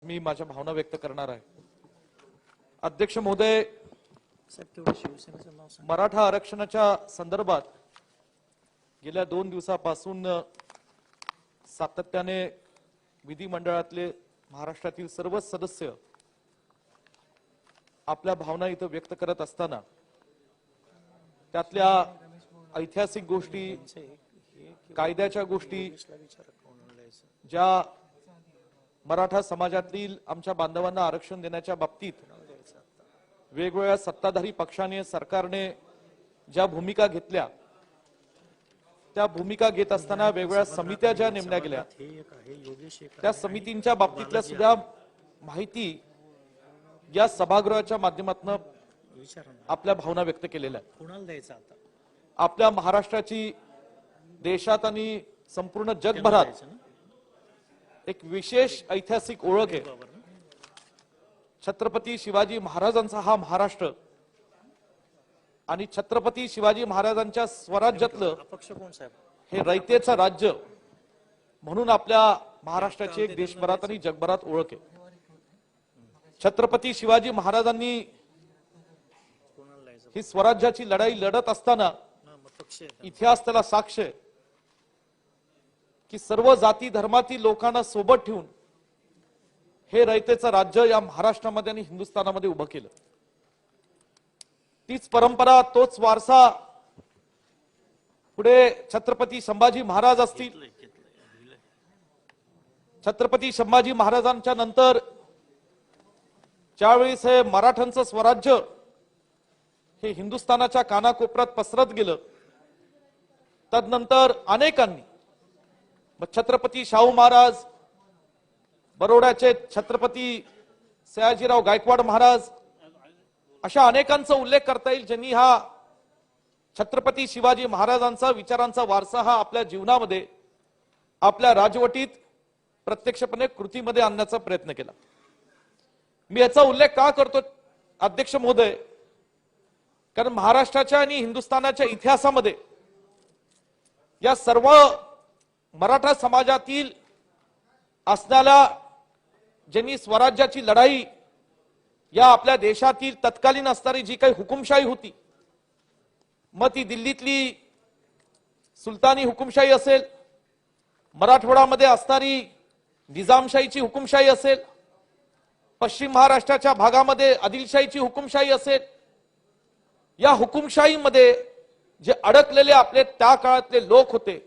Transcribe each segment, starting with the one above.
मी माझ्या भावना व्यक्त करणार आहे। अध्यक्ष महोदय, मराठा आरक्षणाच्या संदर्भात गेल्या 2 दिवसापासून सातत्याने विधिमंडळातले महाराष्ट्रातील सर्व सदस्य आपल्या भावना इथं व्यक्त करत असताना त्यातल्या ऐतिहासिक गोष्टी, कायद्याच्या गोष्टी, ज्या मराठा समाजातील आमच्या बांधवांना आरक्षण देण्याच्या बाबतीत वेगवेगळ्या सत्ताधारी पक्षाने, सरकारने ज्या भूमिका घेतल्या, त्या भूमिका घेत असताना वेगवेगळ्या समित्या ज्या नेमल्या गेल्या, त्या समितींच्या बाबतीतल्या सुद्धा माहिती या सभागृहाच्या माध्यमातून आपल्या भावना व्यक्त केलेल्या आहेत। आपल्या महाराष्ट्राची देशात आणि संपूर्ण जगभरात एक विशेष ऐतिहासिक ओळख आहे। छत्रपती शिवाजी महाराजांचा हा महाराष्ट्र आणि छत्रपती शिवाजी महाराजांच्या स्वराज्यातलं हे रयतेचं राज्य म्हणून आपल्या महाराष्ट्राची एक देशभरात आणि जगभरात ओळख आहे। छत्रपती शिवाजी महाराजांनी ही स्वराज्याची लढाई लढत असताना इतिहास त्याला साक्ष आहे की सर्व जाती धर्मातील लोकांना सोबत ठेवून हे रयतेचं राज्य या महाराष्ट्रामध्ये आणि हिंदुस्थानामध्ये उभं केलं। तीच परंपरा, तोच वारसा पुढे छत्रपती संभाजी महाराज असतील, छत्रपती संभाजी महाराजांच्या नंतर ज्यावेळेस हे मराठ्यांचं स्वराज्य हे हिंदुस्थानाच्या कानाकोपऱ्यात पसरत गेलं, तदनंतर अनेकांनी, छत्रपती शाहू महाराज, बरोड्याचे छत्रपती सयाजीराव गायकवाड महाराज, अशा अनेकांचा उल्लेख करता येईल ज्यांनी हा छत्रपती शिवाजी महाराजांचा विचारांचा वारसा हा आपल्या जीवनामध्ये, आपल्या राजवटीत प्रत्यक्षपणे कृतीमध्ये आणण्याचा प्रयत्न केला। मी याचा उल्लेख का करतो अध्यक्ष महोदय, कारण महाराष्ट्राच्या आणि हिंदुस्थानाच्या इतिहासामध्ये या सर्व मराठा समाजातील असणाऱ्या ज्यांनी स्वराज्याची लढाई, या आपल्या देशातील तत्कालीन असणारी जी काही हुकुमशाही होती, मग ती दिल्लीतली सुलतानी हुकुमशाही असेल, मराठवाड्यामध्ये असणारी निजामशाहीची हुकुमशाही असेल, पश्चिम महाराष्ट्राच्या भागामध्ये आदिलशाहीची हुकुमशाही असेल, या हुकुमशाहीमध्ये जे अडकलेले आपले त्या काळातले लोक होते,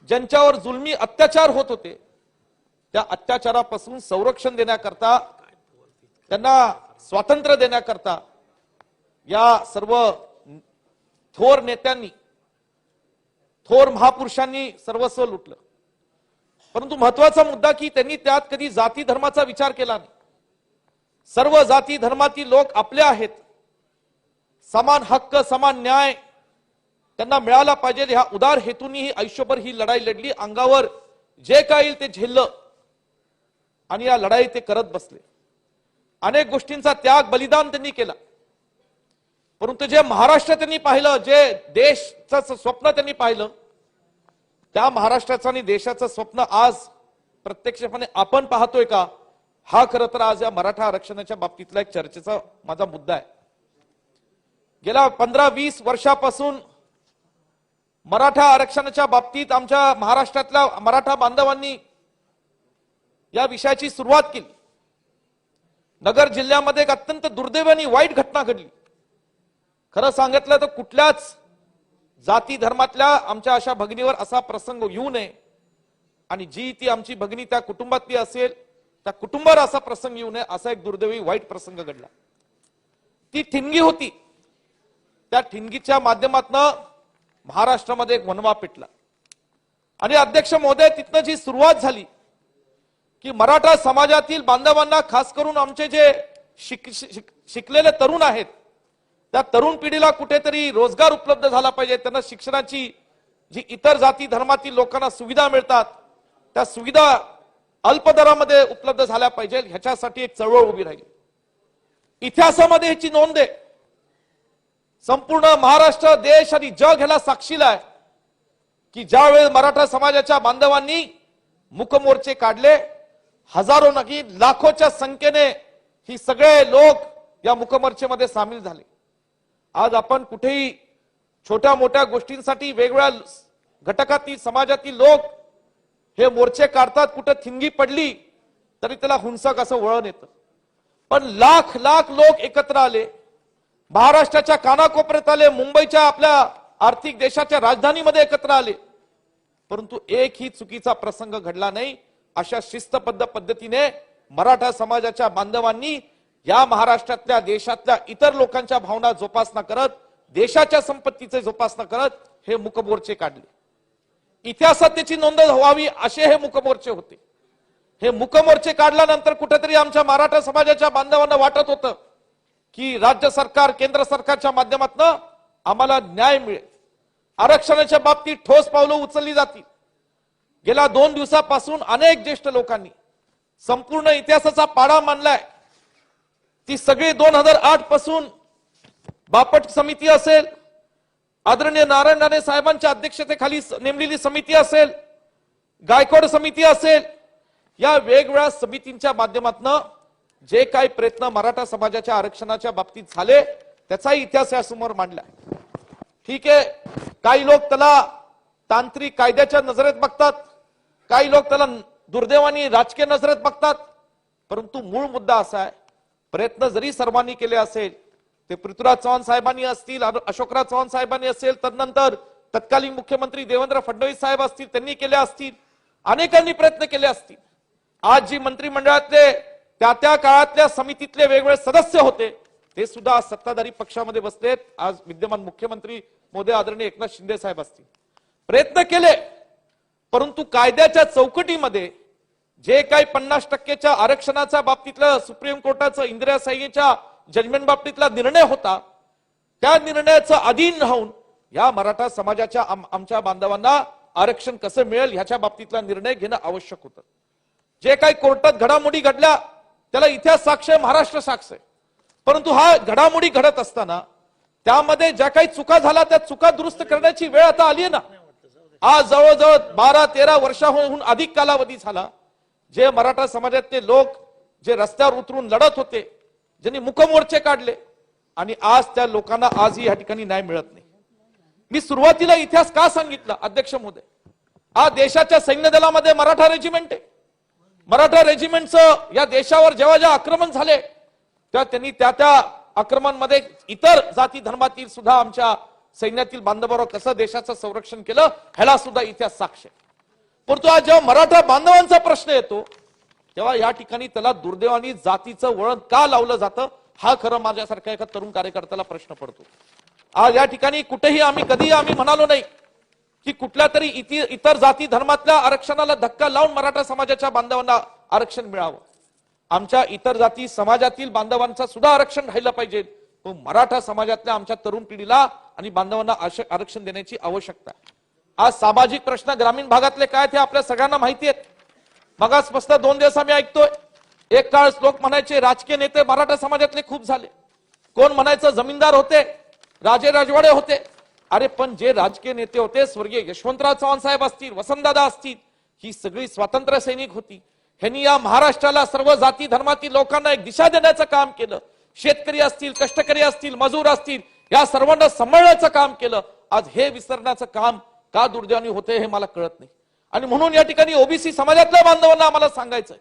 ज्यांच्यावर जुलमी अत्याचार होत होते, त्या अत्याचारापासून संरक्षण देण्याकरता, त्यांना स्वातंत्र्य देण्याकरता या सर्व थोर नेत्यांनी, थोर महापुरुषांनी सर्वस्व लुटलं। परंतु महत्वाचा मुद्दा की त्यांनी त्यात कधी जाती धर्माचा विचार केला नाही। सर्व जाती धर्मातील लोक आपले आहेत, समान हक्क, समान न्याय त्यांना मिळाला पाहिजे, ह्या उदार हेतूंनी ही आयुष्यभर ही लढाई लढली, अंगावर जे काही ते झेललं आणि या लढाई ते करत बसले। अनेक गोष्टींचा त्याग, बलिदान त्यांनी केला। परंतु जे महाराष्ट्र त्यांनी पाहिलं, जे देशाचं स्वप्न त्यांनी पाहिलं, त्या महाराष्ट्राचं आणि देशाचं स्वप्न आज प्रत्यक्षपणे आपण पाहतोय का, हा खरं तर आज या मराठा आरक्षणाच्या बाबतीतला एक चर्चेचा माझा मुद्दा आहे। गेल्या 15-20 वर्षापासून मराठा आरक्षणाच्या बाबतीत आमच्या महाराष्ट्रातल्या मराठा बांधवांनी या विषयाची सुरुवात केली। नगर जिल्ह्यामध्ये एक अत्यंत दुर्दैवानी वाईट घटना घडली। खरं सांगितलं तर कुठल्याच जाती धर्मातल्या आमच्या अशा भगिनीवर असा प्रसंग येऊ नये, आणि जी ती आमची भगिनी त्या कुटुंबातली असेल, त्या कुटुंबावर असा प्रसंग येऊ नये, असा एक दुर्दैवी वाईट प्रसंग घडला। ती ठिणगी होती, त्या ठिणगीच्या माध्यमातून महाराष्ट्रामध्ये एक वणवा पेटला। आणि अध्यक्ष महोदय, तिथनं जी सुरुवात झाली की मराठा समाजातील बांधवांना, खास करून आमचे जे शिकलेले तरुण आहेत, त्या तरुण पिढीला कुठेतरी रोजगार उपलब्ध झाला पाहिजे, त्यांना शिक्षणाची जी इतर जाती धर्मातील लोकांना सुविधा मिळतात, त्या सुविधा अल्प दरामध्ये उपलब्ध झाल्या पाहिजे, ह्याच्यासाठी एक चळवळ उभी राहिली। इतिहासामध्ये ह्याची नोंद आहे। संपूर्ण महाराष्ट्र, देश आणि जग ह्याला साक्षीला आहे की ज्यावेळेस मराठा समाजाच्या बांधवांनी मुकमोर्चे काढले, हजारो नाही लाखोच्या संख्येने ही सगळे लोक या मुकमोर्चेमध्ये सामील झाले। आज आपण कुठेही छोट्या मोठ्या गोष्टींसाठी वेगवेगळ्या घटकातील समाजातील लोक हे मोर्चे काढतात, कुठे थिंगी पडली तरी त्याला हुंसक असं वळण येतं। पण लाख लाख लोक एकत्र आले, महाराष्ट्राच्या कानाकोपऱ्यात आले, मुंबईच्या आपल्या आर्थिक देशाच्या राजधानीमध्ये एकत्र आले, परंतु एकही चुकीचा प्रसंग घडला नाही। अशा शिस्तबद्ध पद्धतीने मराठा समाजाच्या बांधवांनी या महाराष्ट्रातल्या देशातल्या इतर लोकांच्या भावना जोपासना करत, देशाच्या संपत्तीचे जोपासना करत हे मुकमोर्चे काढले। इतिहासात त्याची नोंद व्हावी असे हे मुकमोर्चे होते। हे मुकमोर्चे काढल्यानंतर कुठेतरी आमच्या मराठा समाजाच्या बांधवांना वाटत होतं की राज्य सरकार केंद्र सरकारच्या माध्यमातून आम्हाला न्याय मिळेल, आरक्षणाच्या बाबतीत ठोस पावलं उचलली जातील। गेल्या 2 दिवसापासून अनेक ज्येष्ठ लोकांनी संपूर्ण इतिहासाचा पाढा मांडलाय। ती सगळी 2008 पासून बापट समिती असेल, आदरणीय नारायण राणे साहेबांच्या अध्यक्षतेखाली नेमलेली समिती असेल, गायकवाड समिती असेल, या वेगवेगळ्या समितींच्या माध्यमातून जे काही प्रयत्न मराठा समाजाच्या आरक्षणाच्या बाबतीत झाले त्याचाही इतिहास यासमोर मांडलाय। ठीक आहे, काही लोक त्याला तांत्रिक कायद्याच्या नजरेत बघतात, काही लोक त्याला दुर्दैवाने राजकीय नजरेत बघतात, परंतु मूळ मुद्दा असा आहे, प्रयत्न जरी सर्वांनी केले असेल, ते पृथ्वीराज चव्हाण साहेबांनी असतील, अशोकराव चव्हाण साहेबांनी असेल, तदनंतर तत्कालीन मुख्यमंत्री देवेंद्र फडणवीस साहेब असतील, त्यांनी केले असतील, अनेकांनी प्रयत्न केले असतील। आज जी मंत्रिमंडळातले त्या काळातल्या समितीतले वेगवेगळे सदस्य होते ते सुद्धा आज सत्ताधारी पक्षामध्ये बसलेत। आज विद्यमान मुख्यमंत्री मोदी आदरणीय एकनाथ शिंदे साहेब असतील, प्रयत्न केले, परंतु कायद्याच्या चौकटीमध्ये जे काही 50% आरक्षणाच्या बाबतीतलं सुप्रीम कोर्टाचं इंदिरा साईच्या जजमेंट बाबतीतला निर्णय होता, त्या निर्णयाचं अधीन राहून या मराठा समाजाच्या आमच्या बांधवांना आरक्षण कसं मिळेल ह्याच्या बाबतीतला निर्णय घेणं आवश्यक होतं। जे काही कोर्टात घडामोडी घडल्या त्याला इतिहास साक्ष आहे, महाराष्ट्र साक्ष आहे, परंतु हा घडामोडी घडत असताना त्यामध्ये ज्या काही चुका झाल्या त्या चुका दुरुस्त करण्याची वेळ आता आली आहे ना। आज जवळजवळ 12-13 वर्षाहून अधिक कालावधी झाला, जे मराठा समाजातले लोक जे रस्त्यावर उतरून लढत होते, ज्यांनी मुकमोर्चे काढले, आणि आज त्या लोकांना आजही या ठिकाणी न्याय मिळत नाही। मी सुरुवातीला इतिहास का सांगितला अध्यक्ष महोदय, आज देशाच्या सैन्य दलामध्ये मराठा रेजिमेंट आहे। मराठा रेजिमेंटचं या देशावर जेव्हा आक्रमण झाले तेव्हा त्यांनी त्या आक्रमणामध्ये इतर जाती धर्मातील सुद्धा आमच्या सैन्यातील बांधवांवर कसं देशाचं संरक्षण केलं ह्याला सुद्धा इतिहास साक्ष आहे। परंतु आज जेव्हा मराठा बांधवांचा प्रश्न येतो तेव्हा या ठिकाणी त्याला दुर्दैवाने जातीचं वळण का लावलं जातं हा खरं माझ्यासारख्या एका तरुण कार्यकर्त्याला प्रश्न पडतो। आज या ठिकाणी कुठेही कधीही आम्ही म्हणालो नाही की कुठल्या तरी इतर जाती धर्मातल्या आरक्षणाला धक्का लावून मराठा समाजाच्या बांधवांना आरक्षण मिळावं। आमच्या इतर जाती समाजातील बांधवांचा सुद्धा आरक्षण राहिलं पाहिजे, पण मराठा समाजातल्या आमच्या तरुण पिढीला आणि बांधवांना आरक्षण देण्याची आवश्यकता आहे। आज सामाजिक प्रश्न ग्रामीण भागातले काय ते आपल्या सगळ्यांना माहिती आहेत। मगासपासून 2 दिवस आम्ही ऐकतोय, एक काळ लोक म्हणायचे राजकीय नेते मराठा समाजातले खूप झाले, कोण म्हणायचं जमीनदार होते, राजे राजवाडे होते। अरे पण जे राजकीय नेते होते, स्वर्गीय यशवंतराव चव्हाण साहेब असतील, वसंतदादा असतील, ही सगळी स्वातंत्र्य सैनिक होती। ह्यांनी या महाराष्ट्राला सर्व जाती धर्मातील लोकांना एक दिशा देण्याचं काम केलं। शेतकरी असतील, कष्टकरी असतील, मजूर असतील, या सर्वांना सांभाळण्याचं काम केलं। आज हे विसरण्याचं काम का दुर्दैवाने होते हे मला कळत नाही। आणि म्हणून या ठिकाणी ओबीसी समाजातल्या बांधवांना आम्हाला सांगायचंय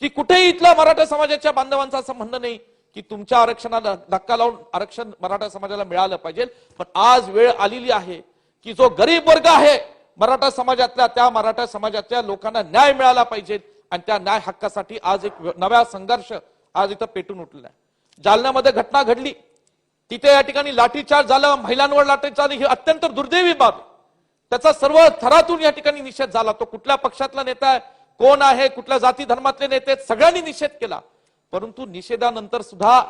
की कुठेही इथल्या मराठा समाजाच्या बांधवांचं असं म्हणणं नाही की तुमच्या आरक्षणाला धक्का लावून आरक्षण मराठा समाजाला मिळालं पाहिजे, पण आज वेळ आलेली आहे की जो गरीब वर्ग आहे मराठा समाजातल्या, त्या मराठा समाजातल्या लोकांना न्याय मिळाला पाहिजे, आणि त्या न्याय हक्कासाठी आज एक नवा संघर्ष आज इथं पेटून उठलेला आहे। जालन्यामध्ये घटना घडली, तिथे या ठिकाणी लाठीचार्ज झाला, महिलांवर लाठीचार्ज, ही अत्यंत दुर्दैवी बाब आहे। त्याचा सर्व थरातून या ठिकाणी निषेध झाला। तो कुठल्या पक्षातला नेता आहे, कोण आहे, कुठल्या जाती धर्मातले नेते, सगळ्यांनी निषेध केला। परंतु निषेधानंतर सुद्धा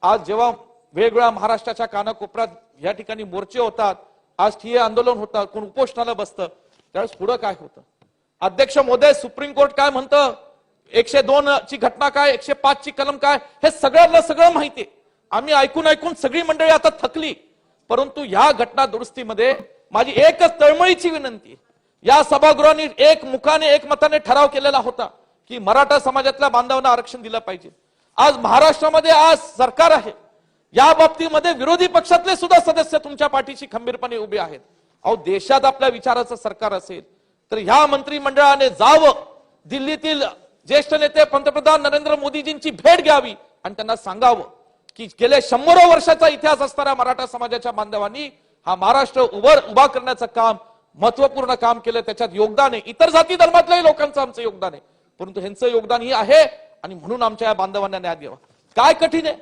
आज जेव्हा वेगवेगळ्या महाराष्ट्राच्या कानाकोपऱ्यात या ठिकाणी मोर्चे होतात, आज ठिय्या आंदोलन होतात, कोण उपोषणाला बसतं, त्यावेळेस पुढे काय होतं अध्यक्ष महोदय, सुप्रीम कोर्ट काय म्हणतं, 102 ची घटना काय, 105 ची कलम काय, हे सगळ्यांना सगळं माहिती आहे। आम्ही ऐकून सगळी मंडळी आता थकली, परंतु या घटना दुरुस्तीमध्ये माझी एकच तळमळीची विनंती, या सभागृहाने एक मुखाने एक मताने ठराव केलेला होता की मराठा समाजातल्या बांधवांना आरक्षण दिलं पाहिजे। आज महाराष्ट्रामध्ये आज सरकार आहे, या बाबतीमध्ये विरोधी पक्षातले सुद्धा सदस्य तुमच्या पाठीशी खंबीरपणे उभे आहेत। अहो, देशात आपल्या विचाराचं सरकार असेल तर ह्या मंत्रिमंडळाने जावं, दिल्लीतील ज्येष्ठ नेते पंतप्रधान नरेंद्र मोदीजींची भेट घ्यावी आणि त्यांना सांगावं की गेले 100 वर्षाचा इतिहास असणाऱ्या मराठा समाजाच्या बांधवांनी हा महाराष्ट्र उभा करण्याचं काम, महत्वपूर्ण काम केलं, त्याच्यात योगदान आहे। इतर जाती धर्मातल्याही लोकांचं आमचं योगदान आहे, परंतु ह्यांचं योगदान ही आहे आणि म्हणून आमच्या या बांधवांना न्याय द्यावा। काय कठीण आहे,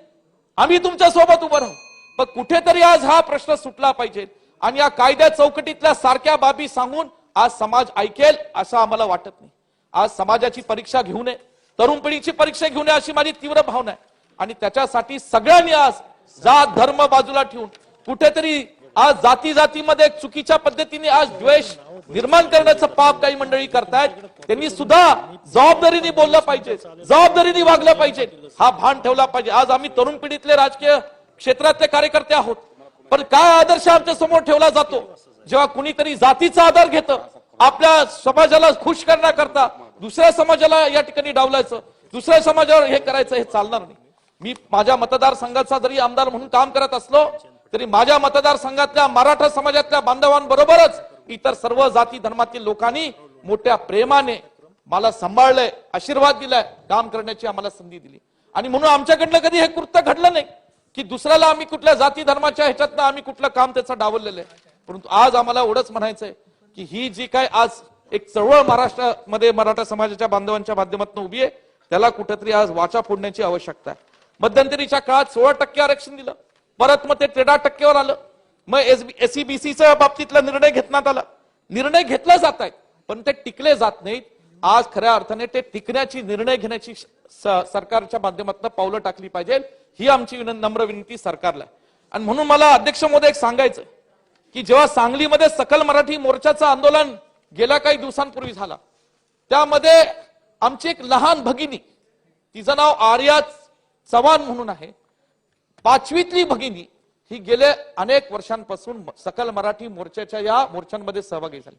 आम्ही तुमच्या सोबत उभं राहू, पण कुठेतरी आज हा प्रश्न सुटला पाहिजे आणि या कायद्या चौकटीतल्या सारख्या बाबी सांगून आज समाज ऐकेल असं आम्हाला वाटत नाही। आज समाजाची परीक्षा घेऊ नये, तरुण पिढीची परीक्षा घेऊ नये अशी माझी तीव्र भावना आहे आणि त्याच्यासाठी सगळ्यांनी आज जात धर्म बाजूला ठेवून कुठेतरी आज जाती जातीमध्ये चुकीच्या पद्धतीने आज द्वेष निर्माण करण्याचं पाप काही मंडळी करतायत, त्यांनी सुद्धा जबाबदारीने बोललं पाहिजे, जबाबदारीने वागलं पाहिजे, हा भान ठेवला पाहिजे। आज आम्ही तरुण पिढीतले राजकीय क्षेत्रातले कार्यकर्ते आहोत, पण काय आदर्श आमच्या समोर ठेवला जातो, जेव्हा कुणीतरी जातीचा आधार घेतं आपल्या समाजाला खुश करण्याकरता दुसऱ्या समाजाला या ठिकाणी डावलायचं, दुसऱ्या समाजावर हे करायचं, हे चालणार नाही। मी माझ्या मतदारसंघाचा जरी आमदार म्हणून काम करत असलो तरी माझ्या मतदारसंघातल्या मराठा समाजातल्या बांधवांबरोबरच इतर सर्व जाती धर्मातील लोकांनी मोठ्या प्रेमाने मला सांभाळलंय, आशीर्वाद दिलाय, काम करण्याची आम्हाला संधी दिली आणि म्हणून आमच्याकडनं कधी हे कृत्य घडलं नाही की दुसऱ्याला आम्ही कुठल्या जाती धर्माच्या ह्याच्यातनं आम्ही कुठलं काम त्याचं डावललेलं आहे। परंतु आज आम्हाला एवढंच म्हणायचंय की ही जी काय आज एक चळवळ महाराष्ट्रामध्ये मराठा समाजाच्या बांधवांच्या माध्यमातून उभी आहे, त्याला कुठेतरी आज वाचा फोडण्याची आवश्यकता आहे। मध्यंतरीच्या काळात 16% आरक्षण दिलं, परत मग ते 13% आलं, मग एसईबीसीच्या बाबतीतला निर्णय घेण्यात आला, निर्णय घेतला जात आहेत पण ते टिकले जात नाहीत। आज खऱ्या अर्थाने ते टिकण्याची निर्णय घेण्याची सरकारच्या माध्यमातून पावलं टाकली पाहिजे, ही आमची नम्र विनंती सरकारला आहे। आणि म्हणून मला अध्यक्ष महोदय एक सांगायचं की जेव्हा सांगलीमध्ये सकल मराठी मोर्चाचं आंदोलन गेल्या काही दिवसांपूर्वी झाला, त्यामध्ये आमची एक लहान भगिनी, तिचं नाव आर्या चव्हाण म्हणून आहे, 5वीतली भगिनी, ही गेले अनेक वर्षांपासून सकल मराठी मोर्चाच्या या मोर्चांमध्ये सहभागी झाली।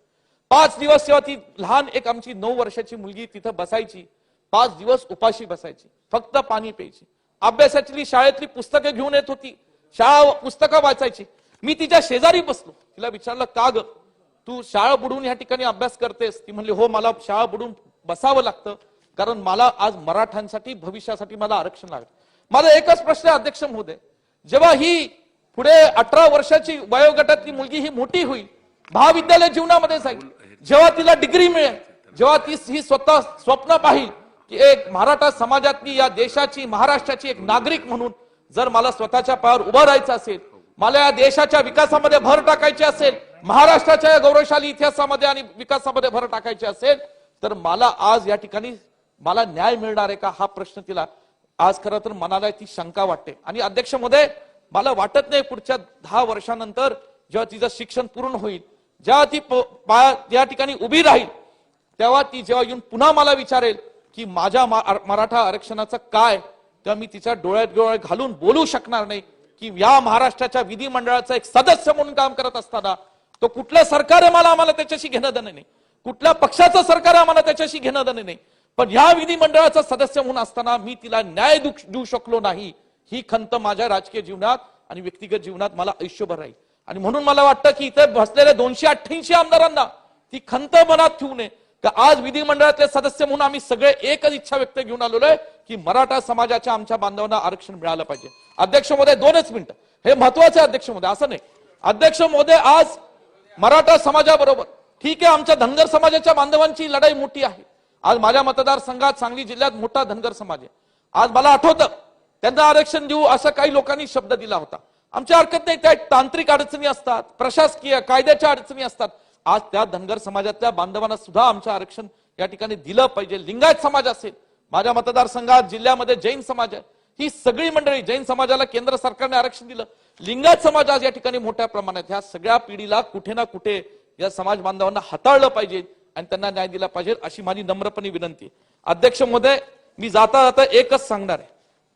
5 दिवस जेव्हा ती लहान एक आमची 9 वर्षाची मुलगी तिथं बसायची, 5 दिवस उपाशी बसायची, फक्त पाणी प्यायची, अभ्यासाची शाळेतली पुस्तकं घेऊन येत होती, शाळा पुस्तकं वाचायची। मी तिच्या शेजारी बसलो, तिला विचारलं, का ग तू शाळा बुडून या ठिकाणी अभ्यास करतेस? ती म्हणली, हो मला शाळा बुडून बसावं लागतं कारण मला आज मराठ्यांसाठी भविष्यासाठी मला आरक्षण लागतं। माझा एकच प्रश्न आहे अध्यक्ष महोदय, जेव्हा ही पुढे 18 वर्षाची वयोगटातली मुलगी ही मोठी होईल, महाविद्यालय जीवनामध्ये जाईल, जेव्हा तिला डिग्री मिळेल, जेव्हा ती ही स्वतः स्वप्न पाहिल की एक मराठा समाजातली या देशाची महाराष्ट्राची एक नागरिक म्हणून जर मला स्वतःच्या पायावर उभं राहायचं असेल, मला या देशाच्या विकासामध्ये भर टाकायची असेल, महाराष्ट्राच्या या गौरवशाली इतिहासामध्ये आणि विकासामध्ये भर टाकायची असेल, तर मला आज या ठिकाणी मला न्याय मिळणार आहे का, हा प्रश्न तिला आज खरं तर मनाला ती शंका वाटते। आणि अध्यक्ष महोदय, मला वाटत नाही पुढच्या 10 वर्षानंतर जेव्हा तिचं शिक्षण पूर्ण होईल, जेव्हा ती या ठिकाणी उभी राहील, तेव्हा ती जेव्हा येऊन पुन्हा मला विचारेल की माझ्या मराठा आरक्षणाचं काय, तेव्हा मी तिच्या डोळ्यात डोळे घालून बोलू शकणार नाही की या महाराष्ट्राच्या विधिमंडळाचा एक सदस्य म्हणून काम करत असताना तो कुठलं सरकार आहे आम्हाला त्याच्याशी घेणं देणं नाही, कुठल्या पक्षाचं सरकार आहे आम्हाला त्याच्याशी घेणं देणं नाही, पण ह्या विधिमंडळाचा सदस्य म्हणून असताना मी तिला न्याय देऊ शकलो नाही, ही खंत माझ्या राजकीय जीवनात आणि व्यक्तिगत जीवनात मला आयुष्यभर राहील। आणि म्हणून मला वाटतं की इथे बसलेल्या 288 आमदारांना ती खंत मनात ठेवू नये की आज विधिमंडळातले सदस्य म्हणून आम्ही सगळे एकच इच्छा व्यक्त घेऊन आलेलो आहे की मराठा समाजाच्या आमच्या बांधवांना आरक्षण मिळालं पाहिजे। अध्यक्ष महोदय, 2च मिनिटं, हे महत्वाचं आहे अध्यक्ष महोदय, असं नाही अध्यक्ष महोदय, आज मराठा समाजाबरोबर ठीक आहे आमच्या धनगर समाजाच्या बांधवांची लढाई मोठी आहे। आज माझ्या मतदारसंघात सांगली जिल्ह्यात मोठा धनगर समाज आहे, आज मला आठवतं त्यांना आरक्षण देऊ असं काही लोकांनी शब्द दिला होता, आमच्या हरकत नाही, त्या तांत्रिक अडचणी असतात, प्रशासकीय कायद्याच्या अडचणी असतात, आज त्या धनगर समाजातल्या बांधवांना सुद्धा आमचं आरक्षण या ठिकाणी दिलं पाहिजे। लिंगायत समाज असेल, माझ्या मतदारसंघात जिल्ह्यामध्ये जैन समाज आहे, ही सगळी मंडळी, जैन समाजाला केंद्र सरकारने आरक्षण दिलं, लिंगायत समाज आज या ठिकाणी मोठ्या प्रमाणात, ह्या सगळ्या पिढीला कुठे ना कुठे या समाज बांधवांना हाताळलं पाहिजे आणि त्यांना न्याय दिला पाहिजे अशी माझी नम्रपणे विनंती। अध्यक्ष महोदय, मी जाता जाता एकच सांगणार आहे,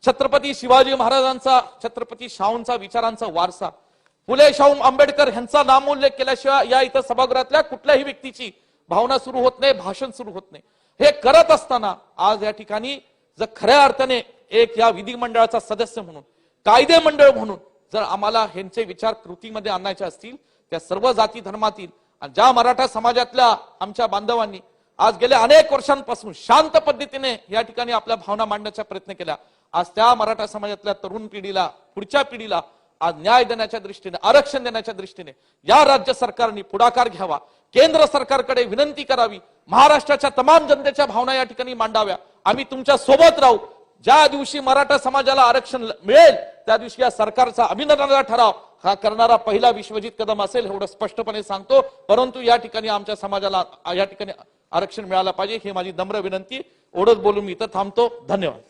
छत्रपती शिवाजी महाराजांचा, छत्रपती शाहूंचा विचारांचा वारसा, फुले शाहू आंबेडकर यांचा नामोल्लेख केल्याशिवाय या इथं सभागृहातल्या कुठल्याही व्यक्तीची भावना सुरू होत नाही, भाषण सुरू होत नाही। हे करत असताना आज या ठिकाणी जर खऱ्या अर्थाने एक या विधिमंडळाचा सदस्य म्हणून, कायदे मंडळ म्हणून जर आम्हाला ह्यांचे विचार कृतीमध्ये आणायचे असतील, त्या सर्व जाती धर्मातील आणि ज्या मराठा समाजातल्या आमच्या बांधवांनी आज गेल्या अनेक वर्षांपासून शांत पद्धतीने या ठिकाणी आपल्या भावना मांडण्याचा प्रयत्न केला, आज त्या मराठा समाजातल्या तरुण पिढीला, पुढच्या पिढीला आज न्याय देण्याच्या दृष्टीने, आरक्षण देण्याच्या दृष्टीने या राज्य सरकारने पुढाकार घ्यावा, केंद्र सरकारकडे विनंती करावी, महाराष्ट्राच्या तमाम जनतेच्या भावना या ठिकाणी मांडाव्या. आम्ही तुमच्या सोबत राहू. ज्या दिवशी मराठा समाजाला आरक्षण मिळेल त्या दिवशी या सरकारचा अभिनंदनाचा ठराव हा करणारा पहिला विश्वजित कदम असेल, एवढं स्पष्टपणे सांगतो. परंतु या ठिकाणी आमच्या समाजाला या ठिकाणी आरक्षण मिळालं पाहिजे, ही माझी नम्र विनंती. एवढंच बोलून मी इथं थांबतो. धन्यवाद.